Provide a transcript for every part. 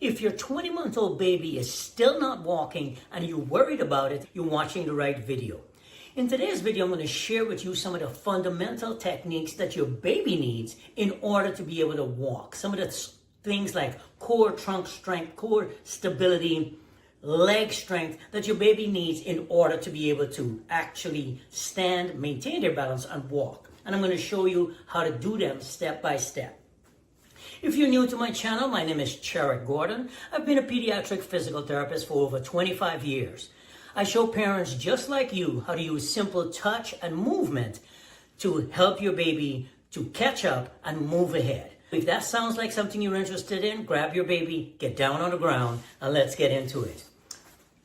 If your 20-month-old baby is still not walking and you're worried about it, you're watching the right video. In today's video, I'm going to share with you some of the fundamental techniques that your baby needs in order to be able to walk. Some of the things like core trunk strength, core stability, leg strength that your baby needs in order to be able to actually stand, maintain their balance, and walk. And I'm going to show you how to do them step by step. If you're new to my channel, my name is Cherrick Gordon. I've been a pediatric physical therapist for over 25 years. I show parents just like you how to use simple touch and movement to help your baby to catch up and move ahead. If that sounds like something you're interested in, grab your baby, get down on the ground, and let's get into it.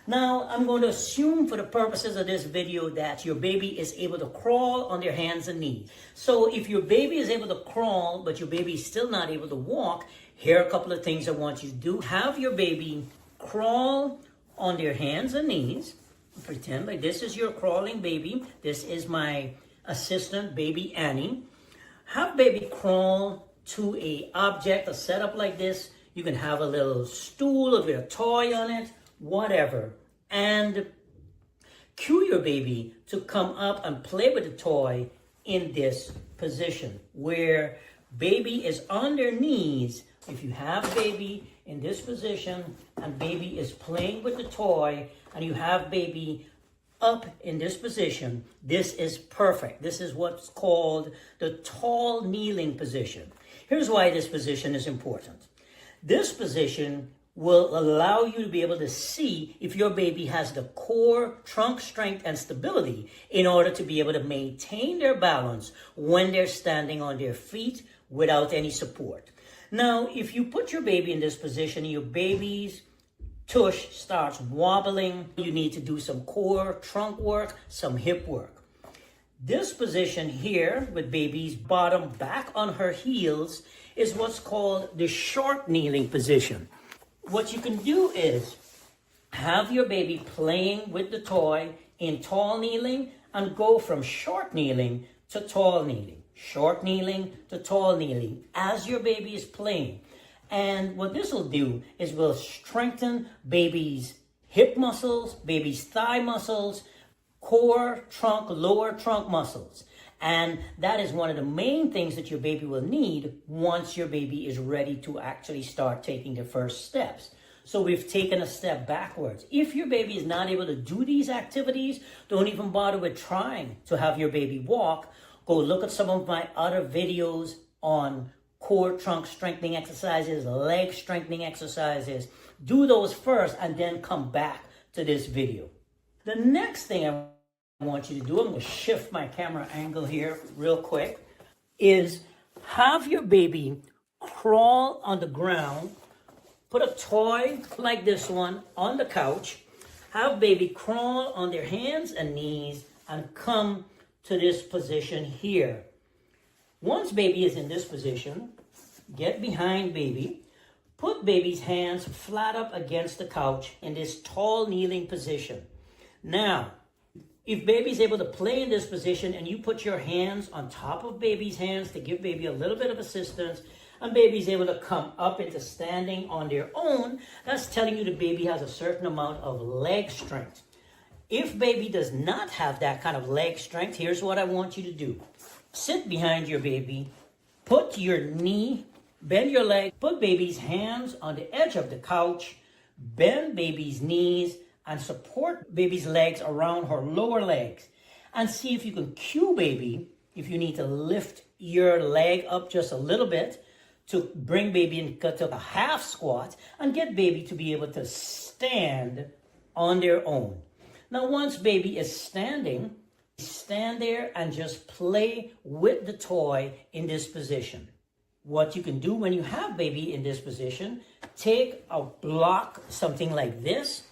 Now, I'm going to assume for the purposes of this video that your baby is able to crawl on their hands and knees. So if your baby is able to crawl, but your baby is still not able to walk, here are a couple of things I want you to do. Have your baby crawl on their hands and knees. Pretend like this is your crawling baby. This is my assistant, baby Annie. Have baby crawl to a object, a setup like this. You can have a little stool with a toy on it, whatever, and cue your baby to come up and play with the toy in this position where baby is on their knees. If you have baby in this position and baby is playing with the toy and you have baby up in this position, this is perfect. This is what's called the tall kneeling position. Here's why this position is important. This position will allow you to be able to see if your baby has the core, trunk strength, and stability in order to be able to maintain their balance when they're standing on their feet without any support. Now, if you put your baby in this position, your baby's tush starts wobbling, you need to do some core, trunk work, some hip work. This position here with baby's bottom back on her heels is what's called the short kneeling position. What you can do is have your baby playing with the toy in tall kneeling and go from short kneeling to tall kneeling. Short kneeling to tall kneeling as your baby is playing. And what this will do is will strengthen baby's hip muscles, baby's thigh muscles, core, trunk, lower trunk muscles. And that is one of the main things that your baby will need once your baby is ready to actually start taking the first steps. So we've taken a step backwards. If your baby is not able to do these activities, don't even bother with trying to have your baby walk. Go look at some of my other videos on core trunk strengthening exercises, leg strengthening exercises. Do those first and then come back to this video. The next thing I want you to do, I'm going to shift my camera angle here real quick, is have your baby crawl on the ground. Put a toy like this one on the couch. Have baby crawl on their hands and knees and come to this position here. Once baby is in this position, get behind baby. Put baby's hands flat up against the couch in this tall kneeling position. Now, if baby's able to play in this position and you put your hands on top of baby's hands to give baby a little bit of assistance, and baby's able to come up into standing on their own, that's telling you the baby has a certain amount of leg strength. If baby does not have that kind of leg strength, here's what I want you to do. Sit behind your baby, put your knee, bend your leg, put baby's hands on the edge of the couch, bend baby's knees, and support baby's legs around her lower legs. And see if you can cue baby, if you need to lift your leg up just a little bit, to bring baby into a half squat and get baby to be able to stand on their own. Now, once baby is standing, stand there and just play with the toy in this position. What you can do when you have baby in this position, take a block, something like this,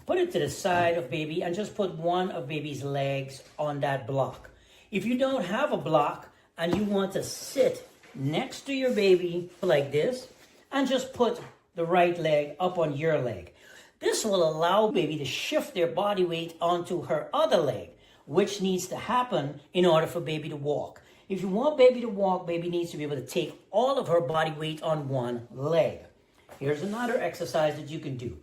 put it to the side of baby and just put one of baby's legs on that block. If you don't have a block and you want to sit next to your baby like this and just put the right leg up on your leg. This will allow baby to shift their body weight onto her other leg, which needs to happen in order for baby to walk. If you want baby to walk, baby needs to be able to take all of her body weight on one leg. Here's another exercise that you can do.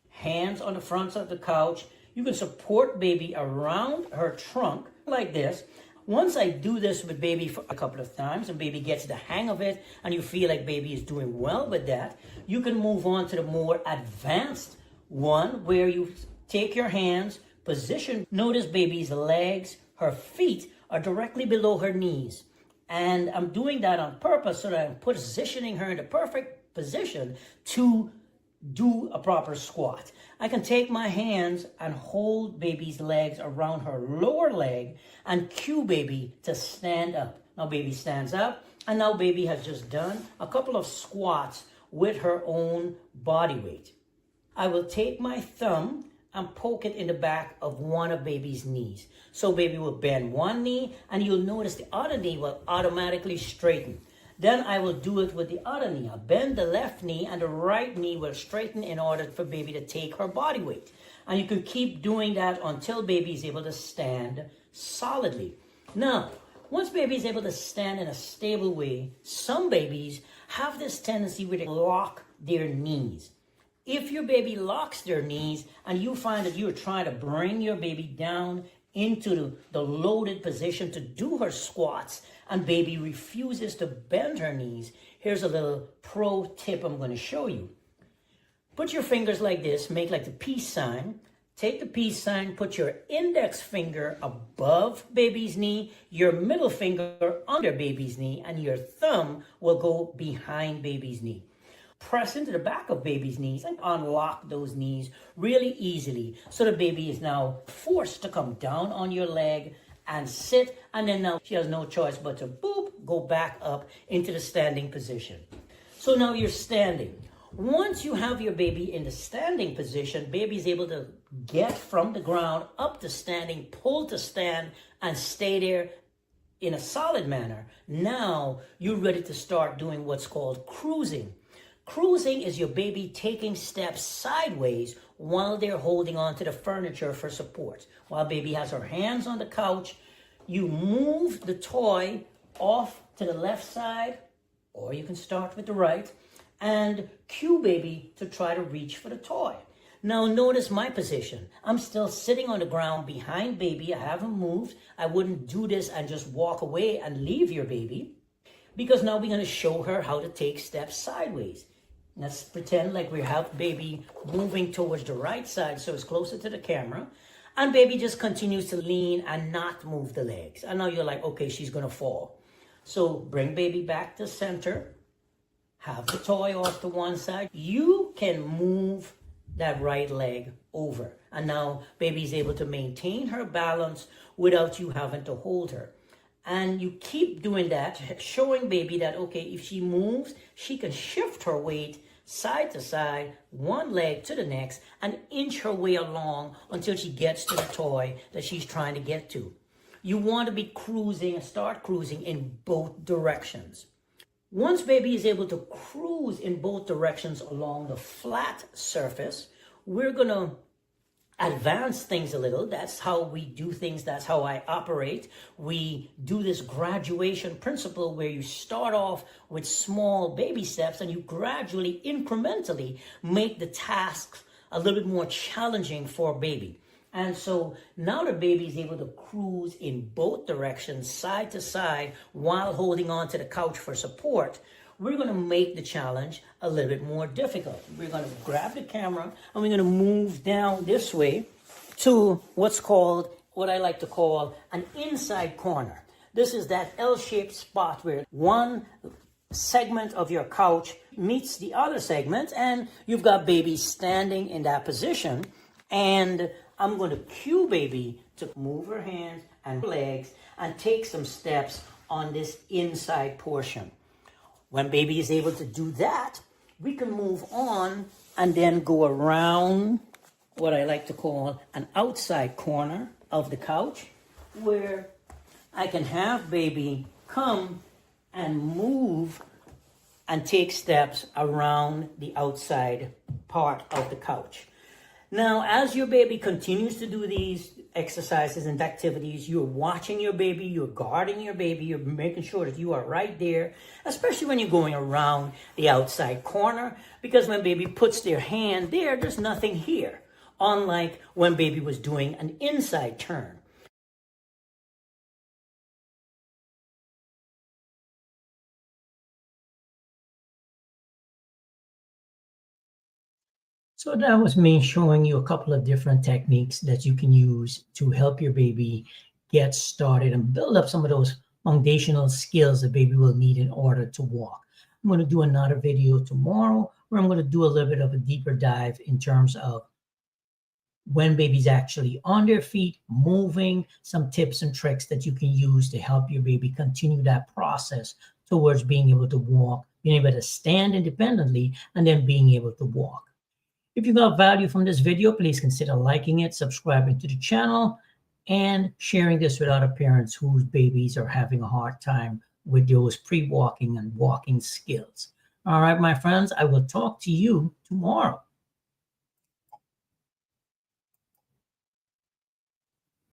Hands on the front of the couch. You can support baby around her trunk like this. Once I do this with baby for a couple of times and baby gets the hang of it and you feel like baby is doing well with that, you can move on to the more advanced one where you take your hands, position, notice baby's legs, her feet are directly below her knees. And I'm doing that on purpose so that I'm positioning her in the perfect position to do a proper squat. I can take my hands and hold baby's legs around her lower leg and cue baby to stand up. Now baby stands up, and now baby has just done a couple of squats with her own body weight. I will take my thumb and poke it in the back of one of baby's knees. So baby will bend one knee, and you'll notice the other knee will automatically straighten. Then I will do it with the other knee. I'll bend the left knee and the right knee will straighten in order for baby to take her body weight. And you can keep doing that until baby is able to stand solidly. Now, once baby is able to stand in a stable way, some babies have this tendency where they lock their knees. If your baby locks their knees and you find that you're trying to bring your baby down into the loaded position to do her squats and baby refuses to bend her knees, here's a little pro tip I'm going to show you. Put your fingers like this, make like the peace sign. Take the peace sign, put your index finger above baby's knee, your middle finger under baby's knee, and your thumb will go behind baby's knee. Press into the back of baby's knees and unlock those knees really easily so the baby is now forced to come down on your leg and sit, and then now she has no choice but to go back up into the standing position. So now you're standing. Once you have your baby in the standing position, baby is able to get from the ground up to standing, pull to stand, and stay there in a solid manner. Now you're ready to start doing what's called cruising. Cruising is your baby taking steps sideways while they're holding on to the furniture for support. While baby has her hands on the couch, you move the toy off to the left side, or you can start with the right, and cue baby to try to reach for the toy. Now notice my position. I'm still sitting on the ground behind baby. I haven't moved. I wouldn't do this and just walk away and leave your baby, because now we're going to show her how to take steps sideways. Let's pretend like we have baby moving towards the right side so it's closer to the camera. And baby just continues to lean and not move the legs. And now you're like, okay, she's going to fall. So bring baby back to center. Have the toy off to one side. You can move that right leg over. And now baby's able to maintain her balance without you having to hold her. And you keep doing that, showing baby that, okay, if she moves, she can shift her weight side to side, one leg to the next, and inch her way along until she gets to the toy that she's trying to get to. You want to be cruising and start cruising in both directions. Once baby is able to cruise in both directions along the flat surface, we're going to advance things a little. That's how we do things. That's how I operate. We do this graduation principle where you start off with small baby steps and you gradually, incrementally make the tasks a little bit more challenging for baby. And so now the baby is able to cruise in both directions, side to side, while holding on to the couch for support. We're going to make the challenge a little bit more difficult. We're going to grab the camera and we're going to move down this way to what I like to call an inside corner. This is that L-shaped spot where one segment of your couch meets the other segment and you've got baby standing in that position. And I'm going to cue baby to move her hands and legs and take some steps on this inside portion. When baby is able to do that, we can move on and then go around what I like to call an outside corner of the couch, where I can have baby come and move and take steps around the outside part of the couch. Now, as your baby continues to do these exercises and activities, you're watching your baby, you're guarding your baby, you're making sure that you are right there, especially when you're going around the outside corner, because when baby puts their hand there, there's nothing here, unlike when baby was doing an inside turn. So that was me showing you a couple of different techniques that you can use to help your baby get started and build up some of those foundational skills that baby will need in order to walk. I'm going to do another video tomorrow where I'm going to do a little bit of a deeper dive in terms of when baby's actually on their feet, moving, some tips and tricks that you can use to help your baby continue that process towards being able to walk, being able to stand independently, and then being able to walk. If you got value from this video, please consider liking it, subscribing to the channel, and sharing this with other parents whose babies are having a hard time with those pre-walking and walking skills. All right, my friends, I will talk to you tomorrow.